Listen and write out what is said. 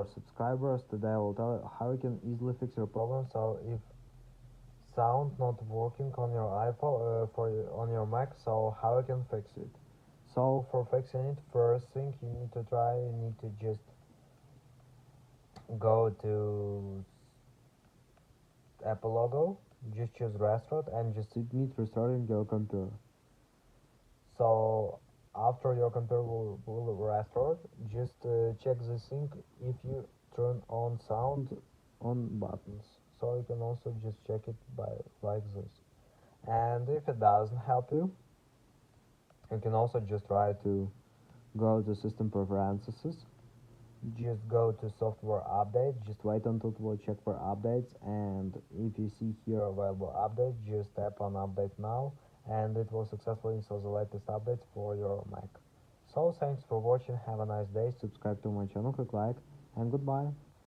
our subscribers. Today I will tell you how you can easily fix your problem. So if sound not working on your iPhone on your Mac, so how you can fix it? So for fixing it, first thing you need to just go to Apple logo, just choose restart and just it needs restarting your computer. So after your computer will restart, just check this thing if you turn on sound on buttons. So you can also just check it by like this. And if it doesn't help you, you can also just try to go to system preferences. Just go to software update, just wait until it will check for updates, and if you see here available update, just tap on update now and it will successfully install the latest updates for your Mac. So thanks for watching, have a nice day, subscribe to my channel, click like, and goodbye.